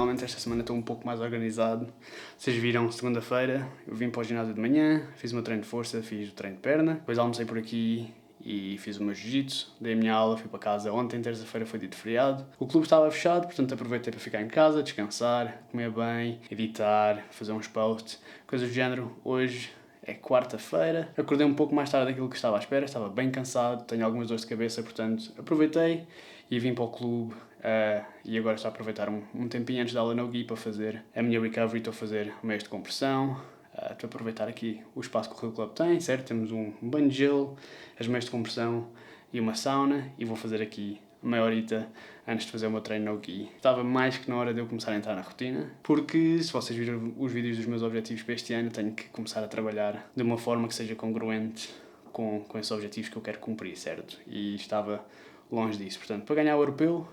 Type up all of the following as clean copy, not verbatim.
finalmente esta semana estou um pouco mais organizado. Vocês viram, segunda-feira, eu vim para o ginásio de manhã, fiz o meu treino de força, fiz o treino de perna, depois almocei por aqui e fiz o meu jiu-jitsu, dei a minha aula, fui para casa. Ontem, terça-feira, foi dia de feriado. O clube estava fechado, portanto aproveitei para ficar em casa, descansar, comer bem, editar, fazer uns posts, coisas do género. Hoje é quarta-feira, acordei um pouco mais tarde daquilo que estava à espera, estava bem cansado, tenho algumas dores de cabeça, portanto aproveitei e vim para o clube. E agora estou a aproveitar um tempinho antes da aula no GUI para fazer a minha recovery. Estou a fazer meios de compressão, estou a aproveitar aqui o espaço que o Rio Club tem, certo? Temos um banho de gelo, as meias de compressão e uma sauna, e vou fazer aqui meia horita antes de fazer o meu treino no GUI. Estava mais que na hora de eu começar a entrar na rotina, porque se vocês viram os vídeos dos meus objetivos para este ano, tenho que começar a trabalhar de uma forma que seja congruente com esses objetivos que eu quero cumprir, certo? E estava longe disso. Portanto, para ganhar o europeu,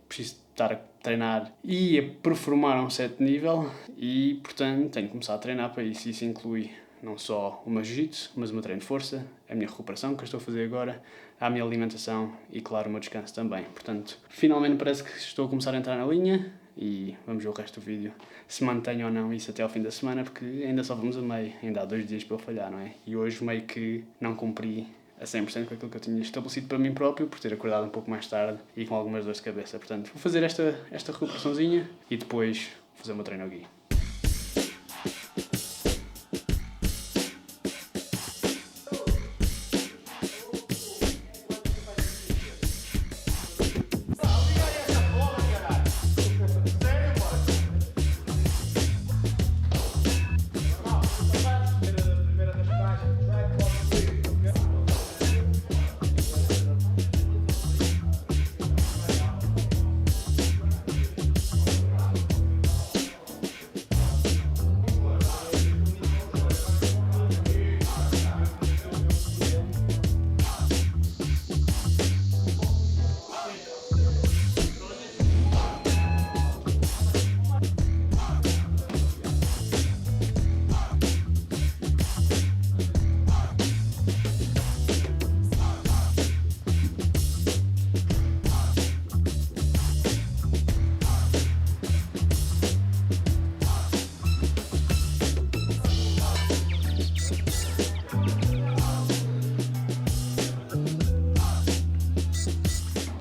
preciso estar a treinar e a performar a um certo nível e, portanto, tenho que começar a treinar para isso. Isso inclui não só o meu jiu-jitsu, mas o meu treino de força, a minha recuperação que eu estou a fazer agora, a minha alimentação e, claro, o meu descanso também. Portanto, finalmente parece que estou a começar a entrar na linha e vamos ver o resto do vídeo, se mantenho ou não isso até ao fim da semana, porque ainda só vamos a meio, ainda há 2 dias para eu falhar, não é? E hoje meio que não cumpri a 100% com aquilo que eu tinha estabelecido para mim próprio, por ter acordado um pouco mais tarde e com algumas dores de cabeça. Portanto, vou fazer esta recuperaçãozinha e depois fazer o meu treino ao GUI.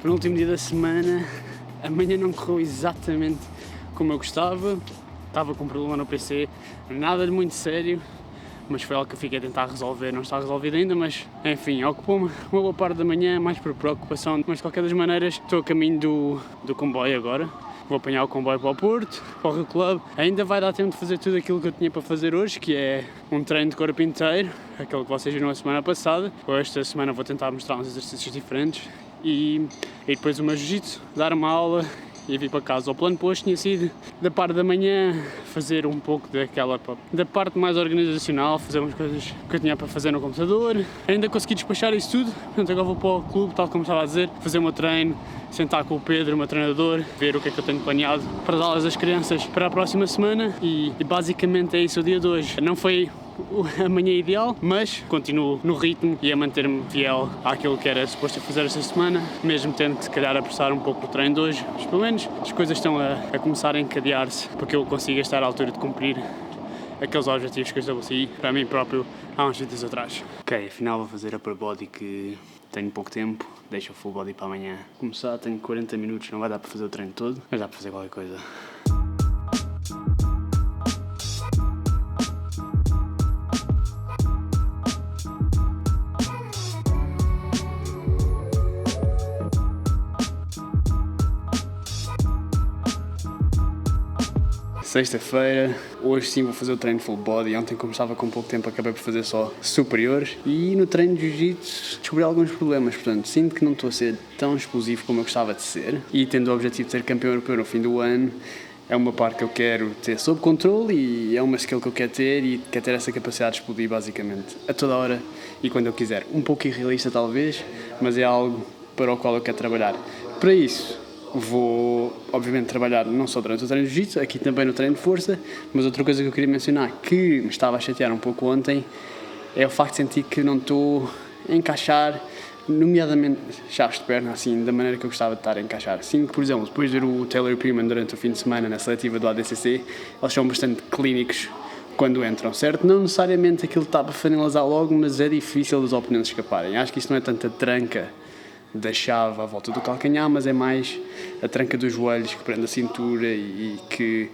No último dia da semana, a manhã não correu exatamente como eu gostava. Estava com um problema no PC, nada de muito sério, mas foi algo que eu fiquei a tentar resolver. Não está resolvido ainda, mas enfim, ocupou-me uma boa parte da manhã, mais por preocupação. Mas de qualquer das maneiras, estou a caminho do comboio agora. Vou apanhar o comboio para o Porto, para o Rio Club. Ainda vai dar tempo de fazer tudo aquilo que eu tinha para fazer hoje, que é um treino de corpo inteiro, aquele que vocês viram a semana passada. Esta semana vou tentar mostrar uns exercícios diferentes. E depois o meu jiu-jitsu, dar uma aula e vir para casa. O plano posto tinha sido, da parte da manhã, fazer um pouco da parte mais organizacional, fazer umas coisas que eu tinha para fazer no computador. Ainda consegui despachar isso tudo, portanto agora vou para o clube, tal como estava a dizer, fazer o meu treino, sentar com o Pedro, o meu treinador, ver o que é que eu tenho planeado para as aulas das crianças para a próxima semana e basicamente é isso o dia de hoje. Não foi a manhã ideal, mas continuo no ritmo e a manter-me fiel àquilo que era suposto fazer esta semana, mesmo tendo que se calhar apressar um pouco o treino de hoje, mas pelo menos as coisas estão a começar a encadear-se para que eu consiga estar à altura de cumprir aqueles objetivos que eu estabeleci para mim próprio há uns dias atrás. Ok, afinal vou fazer upper body, que tenho pouco tempo, deixo o full body para amanhã. Começar, tenho 40 minutos, não vai dar para fazer o treino todo, mas dá para fazer qualquer coisa. Sexta-feira, hoje sim vou fazer o treino full body. Ontem, como estava com pouco tempo, acabei por fazer só superiores. E no treino de jiu-jitsu descobri alguns problemas, portanto sinto que não estou a ser tão explosivo como eu gostava de ser. E tendo o objetivo de ser campeão europeu no fim do ano, é uma parte que eu quero ter sob controle e é uma skill que eu quero ter, e quero ter essa capacidade de explodir basicamente a toda hora e quando eu quiser. Um pouco irrealista talvez, mas é algo para o qual eu quero trabalhar. Para isso, vou, obviamente, trabalhar não só durante o treino de jiu-jitsu, aqui também no treino de força, mas outra coisa que eu queria mencionar, que me estava a chatear um pouco ontem, é o facto de sentir que não estou a encaixar nomeadamente chaves de perna, assim, da maneira que eu gostava de estar a encaixar. Assim, por exemplo, depois de ver o Taylor Pearman durante o fim de semana na seletiva do ADCC, eles são bastante clínicos quando entram, certo? Não necessariamente aquilo está para finalizar logo, mas é difícil dos oponentes escaparem. Acho que isso não é tanto a tranca da chave à volta do calcanhar, mas é mais a tranca dos joelhos que prende a cintura e que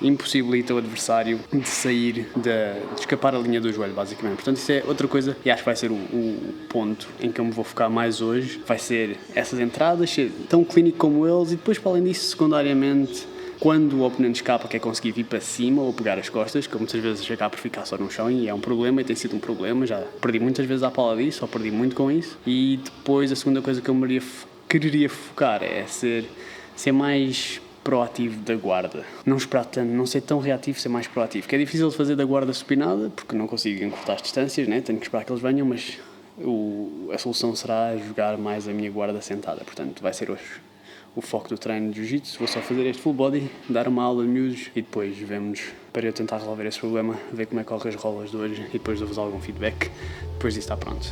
impossibilita o adversário de sair, de escapar a linha do joelho, basicamente. Portanto, isso é outra coisa e acho que vai ser o ponto em que eu me vou focar mais hoje. Vai ser essas entradas, ser tão clínico como eles e depois, para além disso, secundariamente, quando o oponente escapa, quer conseguir vir para cima ou pegar as costas, que muitas vezes acaba por ficar só no chão e é um problema e tem sido um problema. Já perdi muitas vezes à pala disso, ou perdi muito com isso. E depois, a segunda coisa que eu quereria focar é ser mais proativo da guarda. Não esperar tanto, não ser tão reativo, ser mais proativo. Que é difícil de fazer da guarda supinada, porque não consigo encurtar as distâncias, né? Tenho que esperar que eles venham, mas a solução será jogar mais a minha guarda sentada. Portanto, vai ser hoje o foco do treino de jiu-jitsu. Vou só fazer este full body, dar uma aula de miúdos e depois vemos para eu tentar resolver esse problema, ver como é que corre as rolas de hoje e depois dou-vos algum feedback. Depois disso está pronto.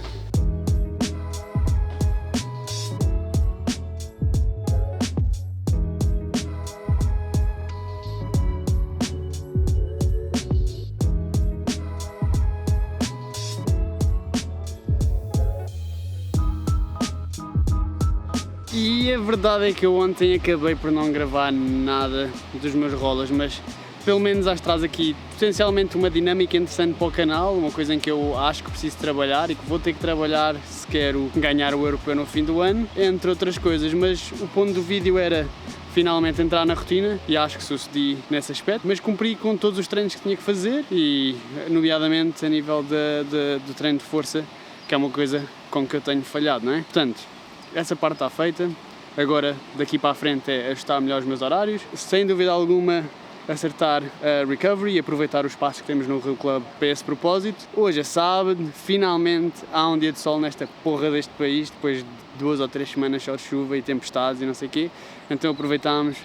E a verdade é que eu ontem acabei por não gravar nada dos meus rolas, mas pelo menos acho que traz aqui potencialmente uma dinâmica interessante para o canal, uma coisa em que eu acho que preciso trabalhar e que vou ter que trabalhar se quero ganhar o europeu no fim do ano, entre outras coisas, mas o ponto do vídeo era finalmente entrar na rotina e acho que sucedi nesse aspecto, mas cumpri com todos os treinos que tinha que fazer e nomeadamente a nível do treino de força, que é uma coisa com que eu tenho falhado, não é? Portanto, essa parte está feita, agora daqui para a frente é ajustar melhor os meus horários, sem dúvida alguma acertar a recovery e aproveitar o espaço que temos no Rio Club para esse propósito. Hoje é sábado, finalmente há um dia de sol nesta porra deste país, depois de 2 ou 3 semanas só de chuva e tempestades e não sei o quê, então aproveitámos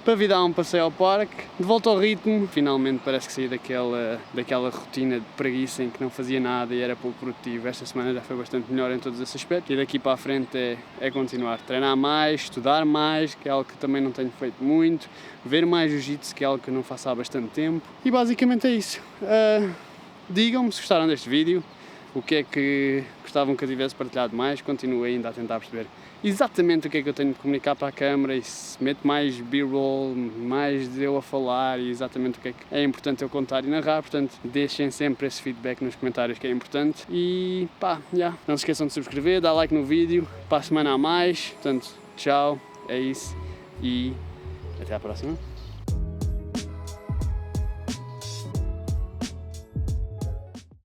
para vir dar um passeio ao parque, de volta ao ritmo. Finalmente parece que saí daquela rotina de preguiça em que não fazia nada e era pouco produtivo. Esta semana já foi bastante melhor em todos esses aspectos e daqui para a frente é continuar, treinar mais, estudar mais, que é algo que também não tenho feito muito, ver mais jiu-jitsu, que é algo que eu não faço há bastante tempo e basicamente é isso. Digam-me se gostaram deste vídeo, o que é que gostavam que eu tivesse partilhado mais, continuo ainda a tentar perceber exatamente o que é que eu tenho de comunicar para a câmara e se meto mais b-roll, mais de eu a falar e exatamente o que é importante eu contar e narrar, portanto deixem sempre esse feedback nos comentários que é importante e pá, não se esqueçam de subscrever, dar like no vídeo, para a semana a mais, portanto tchau, é isso e até à próxima.